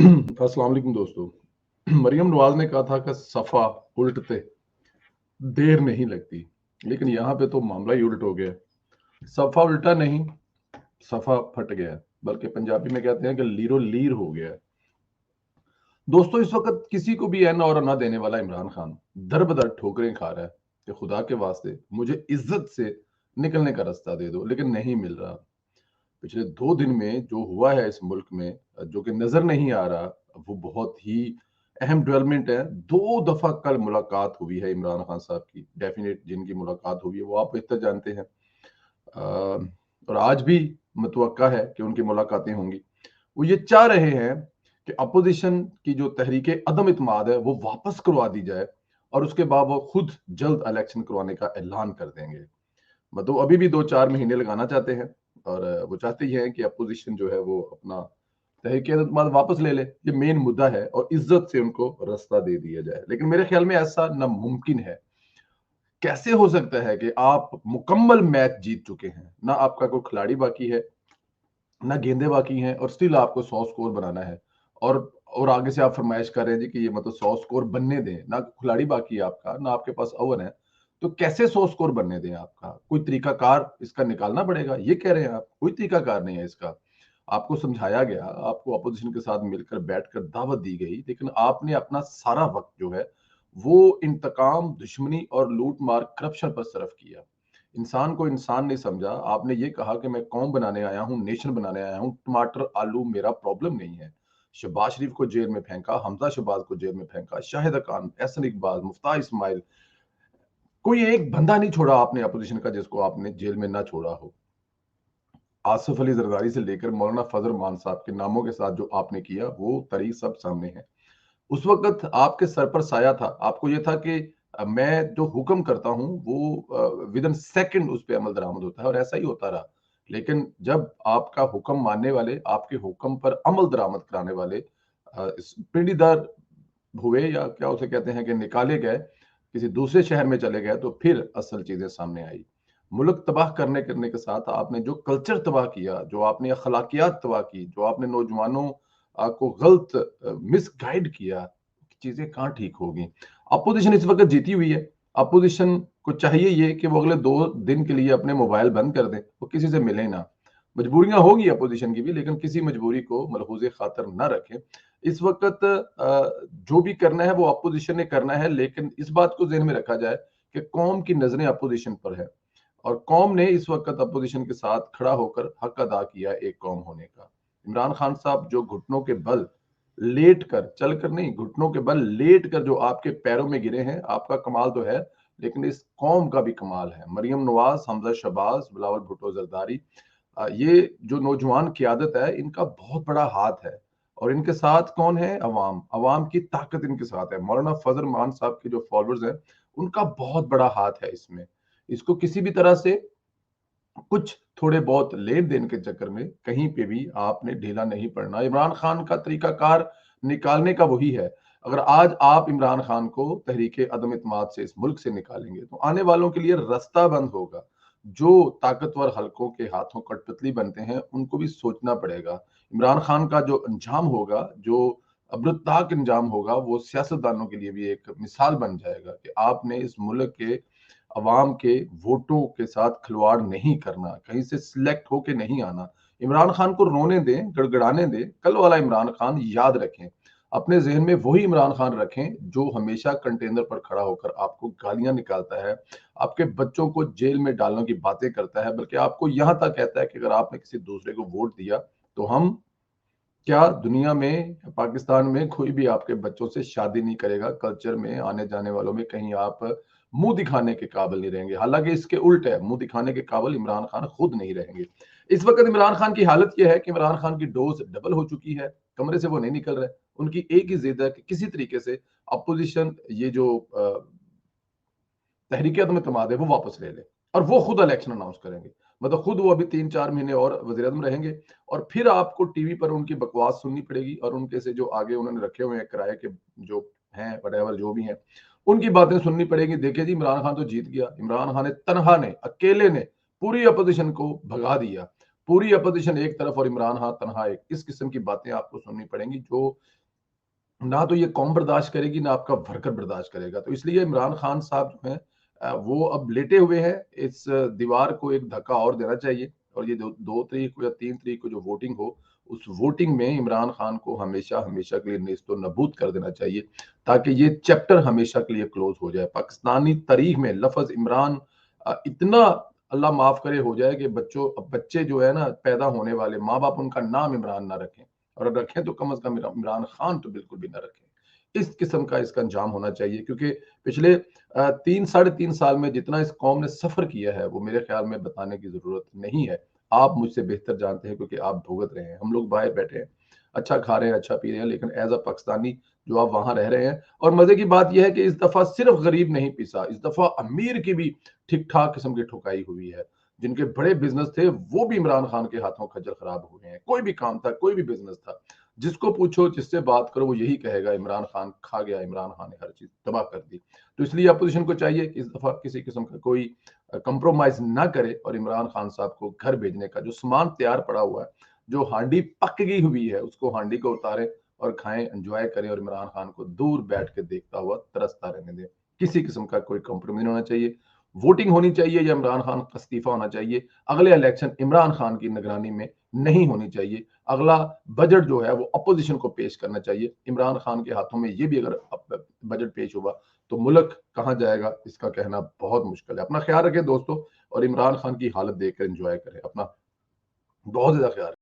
अस्सलाम वालेकुम दोस्तों। मरियम नवाज ने कहा था कि सफ़ा उल्टते देर नहीं लगती, लेकिन यहाँ पे तो मामला ही उल्ट हो गया। सफ़ा उल्टा नहीं, सफ़ा फट गया, बल्कि पंजाबी में कहते हैं कि लीरो लीर हो गया। दोस्तों, इस वक्त किसी को भी एन और ना देने वाला इमरान खान दर बदर ठोकरें खा रहा है कि खुदा के वास्ते मुझे इज्जत से निकलने का रास्ता दे दो, लेकिन नहीं मिल रहा। पिछले 2 दिन में जो हुआ है इस मुल्क में, जो कि नजर नहीं आ रहा, वो बहुत ही अहम डेवलपमेंट है। 2 दफा कल मुलाकात हुई है इमरान खान साहब की, डेफिनेट जिनकी मुलाकात हुई है वो आप बेहतर जानते हैं। और आज भी मुतवक्का है कि उनकी मुलाकातें होंगी। वो ये चाह रहे हैं कि अपोजिशन की जो तहरीके अदम इत्माद है वो वापस करवा दी जाए, और उसके बाद वो खुद जल्द इलेक्शन करवाने का ऐलान कर देंगे। मतलब अभी भी 2-4 महीने लगाना चाहते हैं, और वो चाहते ही हैं कि अपोजिशन जो है वो अपना तहरीक वापस ले ले। ये मेन मुद्दा है, और इज्जत से उनको रास्ता दे दिया जाए, लेकिन मेरे ख्याल में ऐसा नामुमकिन है। कैसे हो सकता है कि आप मुकम्मल मैच जीत चुके हैं, ना आपका कोई खिलाड़ी बाकी है, ना गेंदे बाकी हैं, और स्टिल आपको 100 स्कोर बनाना है। और आगे से आप फरमाइश कर रहे हैं जी कि ये मतलब 100 स्कोर बनने दें, ना खिलाड़ी बाकी है आपका, ना आपके पास ओवर है। तो कैसे 100 स्कोर बनने दें? आपका कोई तरीकाकार इसका निकालना पड़ेगा, ये कह रहे हैं आप? कोई तरीकाकार नहीं है इसका। आपको समझाया गया, आपको अपोजिशन के साथ मिलकर बैठकर दावत दी गई, लेकिन आपने अपना सारा वक्त जो है वो इंतकाम, दुश्मनी और लूट मार, करप्शन पर सर्फ किया। इंसान को इंसान नहीं समझा। आपने ये कहा कि मैं कौम बनाने आया हूँ, नेशन बनाने आया हूँ, टमाटर आलू मेरा प्रॉब्लम नहीं है। शहबाज शरीफ को जेल में फेंका, हमजा शहबाज को जेल में फेंका, शाहिद खान, एहसन इकबाल, मुफ्ताह इस्माइल, कोई एक बंदा नहीं छोड़ा आपने अपोजिशन का जिसको आपने जेल में ना छोड़ा हो। आसिफ अली जरदारी से लेकर मौलाना फजल मान साहब के नामों के साथ जो आपने किया, वो तारीख सब सामने है। उस वक़्त आपके सर पर साया था। आपको ये था कि मैं जो हुक्म करता हूँ वो विदिन सेकंड उस पे अमल दरामद होता है, और ऐसा ही होता रहा। लेकिन जब आपका हुक्म मानने वाले, आपके हुक्म पर अमल दरामद कराने वाले पिंडीदार हुए, या क्या उसे कहते हैं, कि निकाले गए, किसी दूसरे शहर में चले गए, तो फिर असल चीज़ें सामने आई। मुल्क तबाह करने के साथ आपने जो कल्चर तबाह किया, जो आपने अखलाकियात तबाह की, जो आपने नौजवानों को गलत मिसगाइड किया, चीजें कहाँ ठीक होगी? अपोजिशन इस वक्त जीती हुई है। अपोजिशन को चाहिए ये कि वो अगले 2 दिन के लिए अपने मोबाइल बंद कर दें, वो किसी से मिले ना। मजबूरियां होगी अपोजिशन की भी, लेकिन किसी मजबूरी को मलहूज खातर ना रखें। इस वक्त जो भी करना है वो अपोजिशन ने करना है, लेकिन इस बात को जहन में रखा जाए कि कौम की नजरें अपोजिशन पर है, और कौम ने इस वक्त अपोजिशन के साथ खड़ा होकर हक अदा किया एक कौम होने का। इमरान खान साहब जो घुटनों के बल लेट कर, चलकर नहीं, घुटनों के बल लेट कर जो आपके पैरों में गिरे हैं, आपका कमाल तो है, लेकिन इस कौम का भी कमाल है। मरियम नवाज, हमजा शहबाज, बिलावल भुट्टो जरदारी, ये जो नौजवान क़यादत है, इनका बहुत बड़ा हाथ है। और इनके साथ कौन है? अवाम। अवाम की ताकत इनके साथ है। मौलाना फजल मान साहब के जो फॉलोअर्स हैं, उनका बहुत बड़ा हाथ है इसमें। इसको किसी भी तरह से कुछ थोड़े बहुत लेन देन के चक्कर में कहीं पे भी आपने ढीला नहीं पड़ना। इमरान खान का तरीकाकार निकालने का वही है। अगर आज आप इमरान खान को तहरीके अदम इत्माद से, इस मुल्क से निकालेंगे, तो आने वालों के लिए रास्ता बंद होगा। जो ताकतवर हलकों के हाथों कठपुतली बनते हैं, उनको भी सोचना पड़ेगा। इमरान खान का जो अंजाम होगा, जो अब्रुताक अंजाम होगा, वो सियासतदानों के लिए भी एक मिसाल बन जाएगा कि आपने इस मुल्क के अवाम के वोटों के साथ खिलवाड़ नहीं करना, कहीं से सिलेक्ट होके नहीं आना। इमरान खान को रोने दें, गड़गड़ाने दें, कल वाला इमरान खान याद रखें। अपने ज़हन में वही इमरान खान रखें जो हमेशा कंटेनर पर खड़ा होकर आपको गालियाँ निकालता है, आपके बच्चों को जेल में डालने की बातें करता है, बल्कि आपको यहाँ तक कहता है कि अगर आपने किसी दूसरे को वोट दिया, तो हम क्या दुनिया में, पाकिस्तान में कोई भी आपके बच्चों से शादी नहीं करेगा। कल्चर में आने जाने वालों में कहीं आप मुंह दिखाने के काबिल नहीं रहेंगे। हालांकि इसके उल्ट है, मुंह दिखाने के काबिल इमरान खान खुद नहीं रहेंगे। इस वक्त इमरान खान की हालत यह है कि इमरान खान की डोज डबल हो चुकी है, कमरे से वो नहीं निकल रहे। उनकी एक ही जिद है कि किसी तरीके से अपोजिशन, ये जो तहरीक अदम इत्तेमाद है, वो वापस ले ले, और वो खुद इलेक्शन अनाउंस करेंगे। मतलब खुद वो अभी 3-4 महीने और वजीर आजम रहेंगे, और फिर आपको टीवी पर उनकी बकवास सुननी पड़ेगी, और उनके से जो आगे उन्होंने रखे हुए हैं किराए के जो हैं, वटेवर जो भी हैं, उनकी बातें सुननी पड़ेगी। देखिए जी, इमरान खान तो जीत गया। इमरान खान ने तनहा ने, अकेले ने पूरी अपोजिशन को भगा दिया, पूरी अपोजिशन एक तरफ और इमरान खान तनहा एक, इस किस्म की बातें आपको सुननी पड़ेंगी जो ना तो ये कौम बर्दाश्त करेगी ना आपका वर्कर बर्दाश्त करेगा। तो इसलिए इमरान खान साहब जो हैं वो अब लेटे हुए हैं, इस दीवार को एक धक्का और देना चाहिए और ये 2 तारीख को या 3 तारीख को जो वोटिंग हो, उस वोटिंग में इमरान खान को हमेशा हमेशा के लिए नेस्तो नबूद कर देना चाहिए, ताकि ये चैप्टर हमेशा के लिए क्लोज हो जाए। पाकिस्तानी तारीख में लफ्ज इमरान इतना अल्लाह माफ करे हो जाए कि बच्चे जो है ना पैदा होने वाले माँ बाप उनका नाम इमरान ना रखें, और रखें तो कम से कम इमरान खान तो बिल्कुल भी ना रखें। इस किस्म का इसका अंजाम होना चाहिए, क्योंकि पिछले 3 साढ़े 3 साल में जितना इस कौम ने सफर किया है वो मेरे ख्याल में बताने की जरूरत नहीं है। आप मुझसे बेहतर जानते हैं क्योंकि आप भुगत रहे हैं। हम लोग बाहर बैठे हैं, अच्छा खा रहे हैं, अच्छा पी रहे हैं, लेकिन एज अ पाकिस्तानी जो आप वहां रह रहे हैं। और मजे की बात यह है कि इस दफा सिर्फ गरीब नहीं पिसा, इस दफा अमीर की भी ठीक ठाक किस्म की ठुकाई हुई है। जिनके बड़े बिजनेस थे वो भी इमरान खान के हाथों खज्जल खराब हुए हैं। कोई भी काम था, कोई भी बिजनेस था, जिसको पूछो, जिससे बात करो, वो यही कहेगा इमरान खान खा गया, इमरान खान ने हर चीज तबाह कर दी। तो इसलिए अपोजिशन को चाहिए कि इस दफा किसी किस्म का कोई कंप्रोमाइज ना करे और इमरान खान साहब को घर भेजने का जो सामान तैयार पड़ा हुआ है, जो हांडी पक गई हुई है, उसको हांडी को उतारें और खाएं, एंजॉय करें और इमरान खान को दूर बैठ के देखता हुआ तरसता रहने दें। किसी किस्म का कोई कंप्रोमाइज नहीं होना चाहिए। वोटिंग होनी चाहिए या इमरान खान का इस्तीफा होना चाहिए। अगले इलेक्शन इमरान खान की निगरानी में नहीं होनी चाहिए। अगला बजट जो है वो अपोजिशन को पेश करना चाहिए। इमरान खान के हाथों में ये भी अगर बजट पेश हुआ तो मुल्क कहां जाएगा इसका कहना बहुत मुश्किल है। अपना ख्याल रखें दोस्तों, और इमरान खान की हालत देखकर एंजॉय करें। अपना बहुत ज्यादा ख्याल